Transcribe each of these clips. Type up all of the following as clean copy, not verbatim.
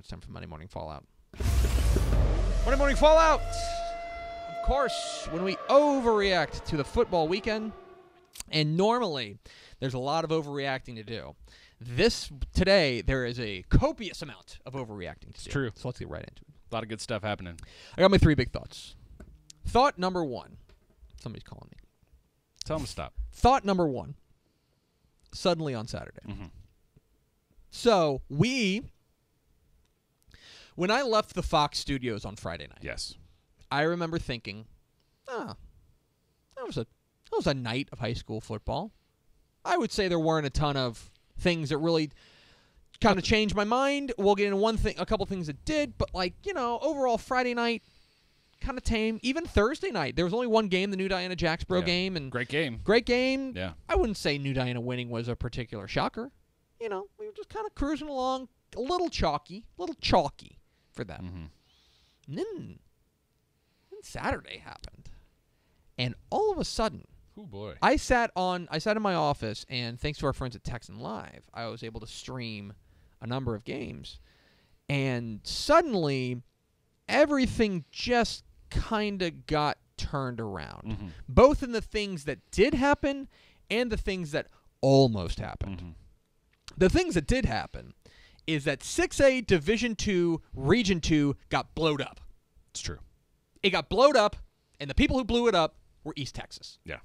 It's time for Monday Morning Fallout. Monday Morning Fallout! Of course, when we overreact to the football weekend, and normally there's a lot of overreacting to do. Today, there is a copious amount of overreacting to do. It's true. So let's get right into it. A lot of good stuff happening. I got my 3 big thoughts. Thought number 1. Somebody's calling me. Tell them to stop. Thought number 1. Suddenly on Saturday. Mm-hmm. So, when I left the Fox studios on Friday night, Yes. I remember thinking, that was a night of high school football. I would say there weren't a ton of things that really kind of changed my mind. We'll get into a couple things that did, but overall Friday night, kind of tame. Even Thursday night, there was only one game, the New Diana Jacksboro game, and great game. Great game. Yeah. I wouldn't say New Diana winning was a particular shocker. We were just kind of cruising along, a little chalky for them. Mm-hmm. And then Saturday happened, and all of a sudden, oh boy, I sat in my office, and thanks to our friends at Texan Live, I was able to stream a number of games, and suddenly everything just kind of got turned around, mm-hmm. both in the things that did happen and the things that almost happened. Mm-hmm. The things that did happen is that 6A Division II Region 2 got blowed up. It's true. It got blowed up, and the people who blew it up were East Texas. Yeah.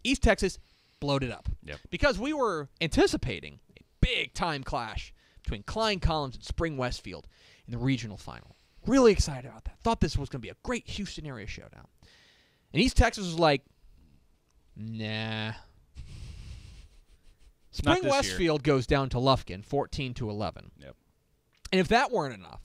East Texas blowed it up. Yep. Because we were anticipating a big-time clash between Klein, Collins, and Spring Westfield in the regional final. Really excited about that. Thought this was going to be a great Houston area showdown. And East Texas was like, nah. Spring Westfield goes down to Lufkin, 14-11. Yep. And if that weren't enough,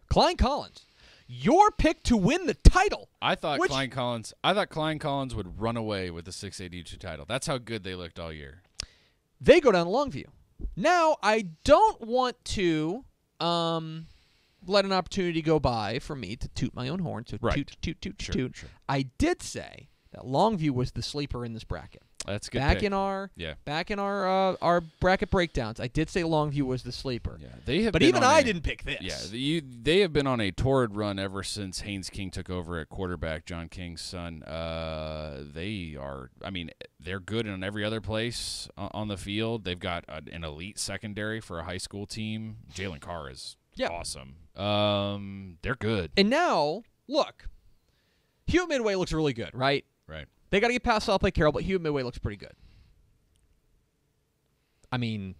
Klein Collins, your pick to win the title. I thought Klein Collins would run away with the 6A D2 title. That's how good they looked all year. They go down to Longview. Now, I don't want to let an opportunity go by for me to toot my own horn. So right. toot. Sure. I did say that Longview was the sleeper in this bracket. That's a good Back pick. in our bracket breakdowns, I did say Longview was the sleeper. Yeah, they have. But even I didn't pick this. Yeah, they have been on a torrid run ever since Haynes King took over at quarterback, John King's son. They are. I mean, they're good in every other place on the field. They've got an elite secondary for a high school team. Jalen Carr is awesome. They're good. And now, look, Hewitt Midway looks really good, right? Right. They got to get past South Lake Carroll, but Hewitt Midway looks pretty good. I mean,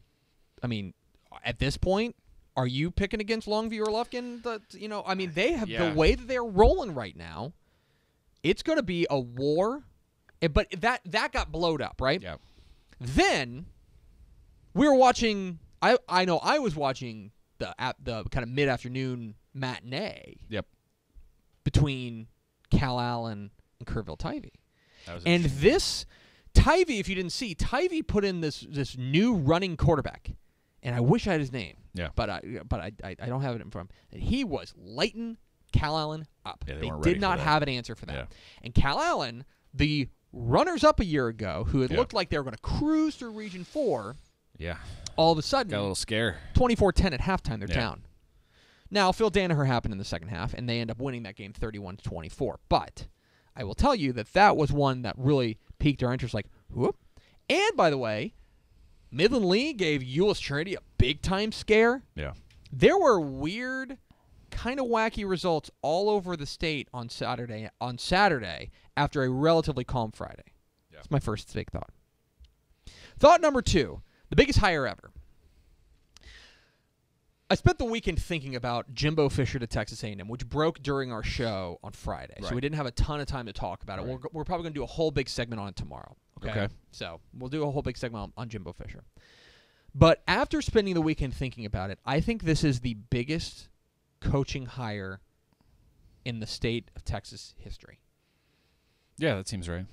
at this point, are you picking against Longview or Lufkin? They have the way that they're rolling right now. It's going to be a war, but that got blowed up, right? Yeah. Then we were watching. I know I was watching the kind of mid-afternoon matinee. Yep. Between Cal Allen and Kerrville Tivy. And interesting. this Tivy, if you didn't see, Tivy put in this new running quarterback, and I wish I had his name. Yeah. But I don't have it in front of me. And he was lighting Cal Allen up. Yeah, they weren't did ready for not that. have an answer for that. Yeah. And Cal Allen, the runners-up a year ago, who had Yeah. looked like they were going to cruise through Region 4, Yeah. all of a sudden, Got a little scare. 24-10 at halftime, they're Yeah. down. Now, Phil Danaher happened in the second half, and they end up winning that game 31-24. But I will tell you that was one that really piqued our interest. Like, whoop. And, by the way, Midland Lee gave Euless Trinity a big-time scare. Yeah. There were weird, kind of wacky results all over the state on Saturday after a relatively calm Friday. Yeah. That's my first big thought. Thought number 2, the biggest hire ever. I spent the weekend thinking about Jimbo Fisher to Texas A&M, which broke during our show on Friday. Right. So we didn't have a ton of time to talk about it. Right. We're probably going to do a whole big segment on it tomorrow. Okay. So we'll do a whole big segment on Jimbo Fisher. But after spending the weekend thinking about it, I think this is the biggest coaching hire in the state of Texas history. Yeah, that seems right.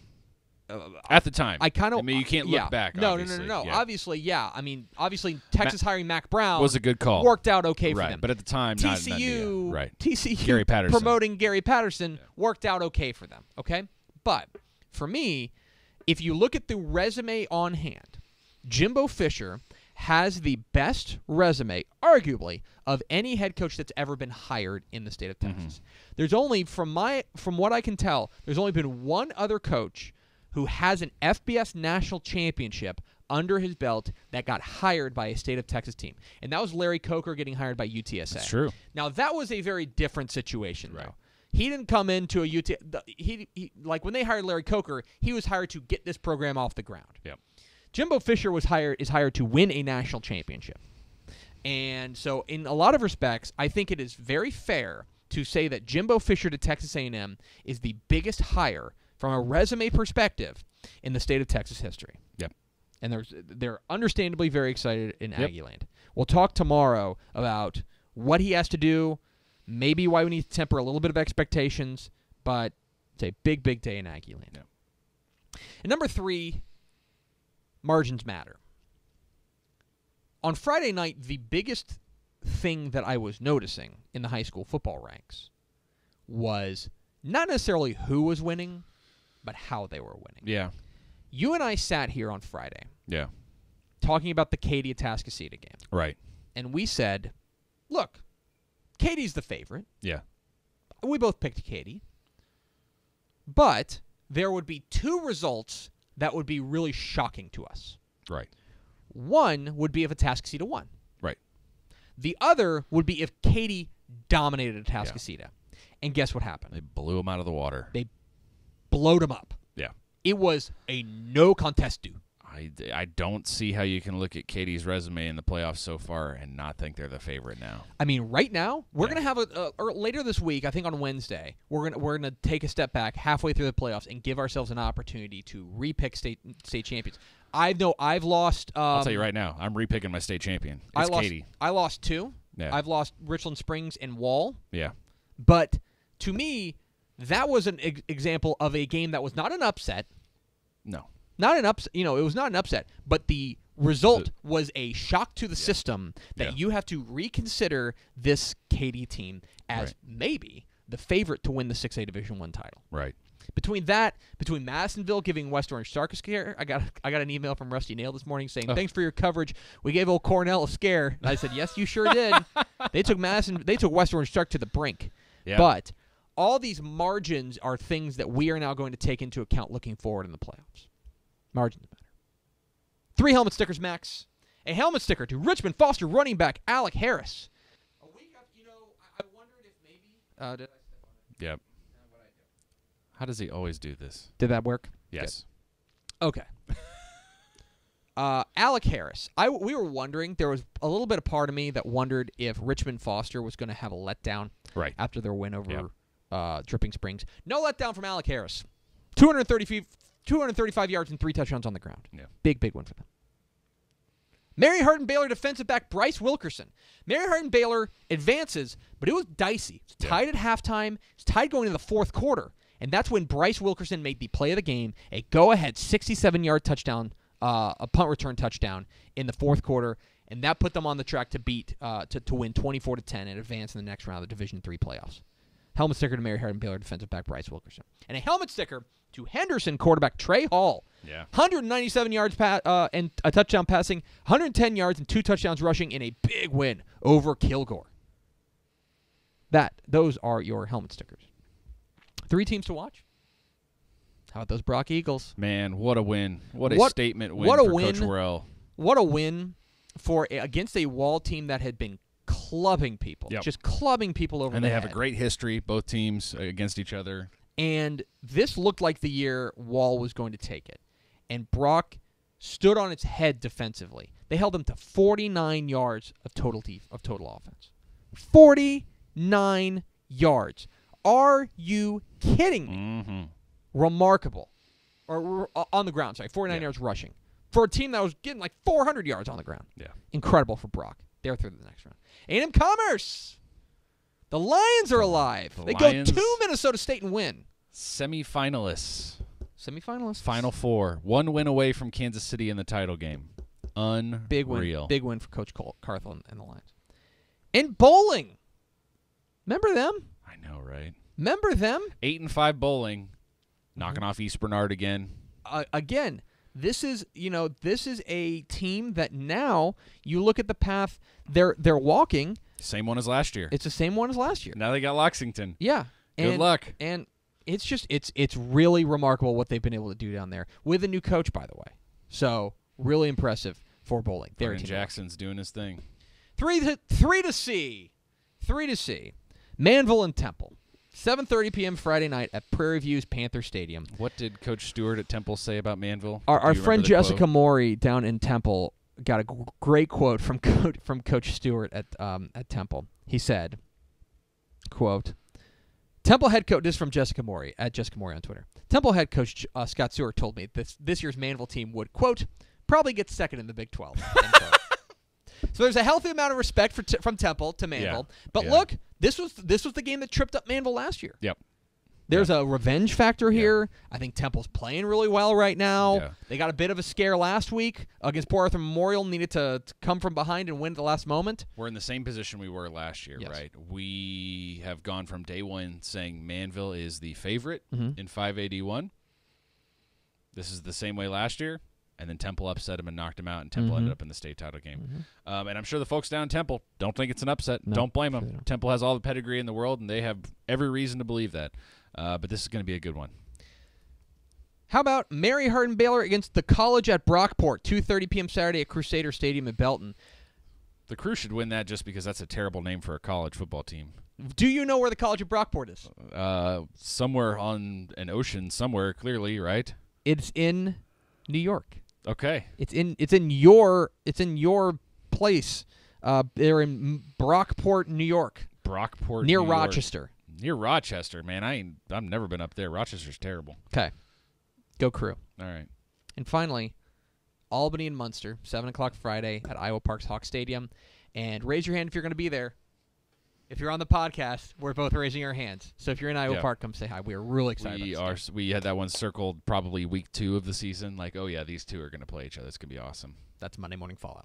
At the time. You can't look back. No. Yeah. Obviously, yeah. I mean, obviously, Texas hiring Mac Brown was a good call. Worked out okay for right. them. But at the time, TCU, right. TCU Gary Patterson. promoting Gary Patterson worked out okay for them. Okay, but for me, if you look at the resume on hand, Jimbo Fisher has the best resume, arguably, of any head coach that's ever been hired in the state of Texas. There's only, from what I can tell, there's only been one other coach who has an FBS national championship under his belt that got hired by a state of Texas team. And that was Larry Coker getting hired by UTSA. That's true. Now, that was a very different situation, Right. though. He didn't come into a he like when they hired Larry Coker, he was hired to get this program off the ground. Yep. Jimbo Fisher is hired to win a national championship. And so in a lot of respects, I think it is very fair to say that Jimbo Fisher to Texas A&M is the biggest hire from a resume perspective in the state of Texas history. Yep. And they're understandably very excited in Aggie Land. We'll talk tomorrow about what he has to do, maybe why we need to temper a little bit of expectations, but it's a big, big day in Aggie Land. Yep. And number 3, margins matter. On Friday night, the biggest thing that I was noticing in the high school football ranks was not necessarily who was winning, but how they were winning. Yeah. You and I sat here on Friday Yeah. talking about the Katy-Atascocita game. Right. And we said, look, Katy's the favorite. Yeah. We both picked Katy. But there would be 2 results that would be really shocking to us. Right. One would be if Atascocita won. Right. The other would be if Katy dominated Atascocita. And guess what happened? They blew him out of the water. They blowed him up. Yeah. It was a no contest do. I don't see how you can look at Katie's resume in the playoffs so far and not think they're the favorite now. I mean, right now, we're going to have or later this week, I think on Wednesday, we're going to take a step back halfway through the playoffs and give ourselves an opportunity to repick state champions. I've lost. I'll tell you right now, I'm repicking my state champion. It's Katy. I lost 2. Yeah. I've lost Richland Springs and Wall. Yeah. But to me, that was an example of a game that was not an upset. No. Not an upset, it was not an upset, but the result was a shock to the system that you have to reconsider this Katy team as maybe the favorite to win the 6A Division I title. Right. Between Madisonville giving West Orange Stark a scare, I got an email from Rusty Nail this morning saying, "Thanks for your coverage. We gave old Cornell a scare." And I said, "Yes, you sure did." They took West Orange Stark to the brink. Yeah. But all these margins are things that we are now going to take into account looking forward in the playoffs. Margins matter. 3 helmet stickers, Max. A helmet sticker to Richmond Foster running back Alec Harris. A week up, I wondered if maybe. Did I step on it? Yep. What'd I do? How does he always do this? Did that work? Yes. Good. Okay. Alec Harris. We were wondering. There was a little bit of part of me that wondered if Richmond Foster was going to have a letdown after their win over Dripping Springs. No letdown from Alec Harris. 235 yards and 3 touchdowns on the ground. Yeah. Big win for them. Mary Hardin Baylor defensive back Bryce Wilkerson. Mary Hardin Baylor advances, but it was dicey. It's tied at halftime. It's tied going into the 4th quarter. And that's when Bryce Wilkerson made the play of the game, a go-ahead 67-yard touchdown, a punt return touchdown in the 4th quarter. And that put them on the track to to win 24-10 and advance in the next round of the Division III playoffs. Helmet sticker to Mary Hardin Baylor defensive back Bryce Wilkerson. And a helmet sticker to Henderson quarterback Trey Hall. 197 yards and a touchdown passing, 110 yards and 2 touchdowns rushing in a big win over Kilgore. Those are your helmet stickers. 3 teams to watch. How about those Brock Eagles? Man, what a win. What a statement win for Coach Worrell. What a win against a Wall team that had been clubbing people. Just clubbing people over and the they head. have a great history, both teams against each other. And this looked like the year Wall was going to take it. And Brock stood on its head defensively. They held them to 49 yards of total offense. 49 yards. Are you kidding me? Mm-hmm. Remarkable. Or on the ground, 49 yards rushing. For a team that was getting like 400 yards on the ground. Yeah. Incredible for Brock. They're through to the next round. A&M Commerce. The Lions are alive. They go to Minnesota State and win. Semifinalists. Final 4. 1 win away from Kansas City in the title game. Unreal. Big win for Coach Carthel and the Lions. And bowling. Remember them? I know, right? Remember them? 8-5 bowling. Knocking off East Bernard again. Again, This is a team that now you look at the path they're walking. Same one as last year. It's the same one as last year. Now they got Lexington. Yeah. Good luck. And it's just it's really remarkable what they've been able to do down there with a new coach, by the way. So really impressive for bowling. Brian Jackson's doing his thing. 3 to C. Manville and Temple. 7:30 p.m. Friday night at Prairie View's Panther Stadium. What did Coach Stewart at Temple say about Manville? Our friend Jessica Maury down in Temple got a great quote from Coach Stewart at Temple. He said, quote, Temple head coach, this is from Jessica Maury, at Jessica Maury on Twitter. Temple head coach Scott Stewart told me this year's Manville team would, quote, probably get second in the Big 12, end quote. So there's a healthy amount of respect from Temple to Manville. Yeah. But look, this was the game that tripped up Manville last year. Yep. There's a revenge factor here. I think Temple's playing really well right now. Yeah. They got a bit of a scare last week against Port Arthur Memorial, needed to come from behind and win at the last moment. We're in the same position we were last year, right? We have gone from day one saying Manville is the favorite in 581. This is the same way last year. And then Temple upset him and knocked him out, and Temple ended up in the state title game. And I'm sure the folks down in Temple don't think it's an upset. No, don't blame them. Temple has all the pedigree in the world, and they have every reason to believe that. But this is going to be a good one. How about Mary Hardin Baylor against the College at Brockport, 2:30 p.m. Saturday at Crusader Stadium in Belton. The Crew should win that just because that's a terrible name for a college football team. Do you know where the College at Brockport is? Somewhere on an ocean somewhere, clearly, right? It's in New York. Okay. It's in your place. They're in Brockport, New York. Brockport, near New Rochester. York. Near Rochester, man. I've never been up there. Rochester's terrible. Okay. Go Crew. All right. And finally, Albany and Munster, 7 o'clock Friday at Iowa Park's Hawk Stadium. And raise your hand if you're going to be there. If you're on the podcast, we're both raising our hands. So if you're in Iowa Park, come say hi. We are really excited about this game. We had that one circled probably week 2 of the season. Like, oh, yeah, these two are going to play each other. It's going to be awesome. That's Monday Morning Fallout.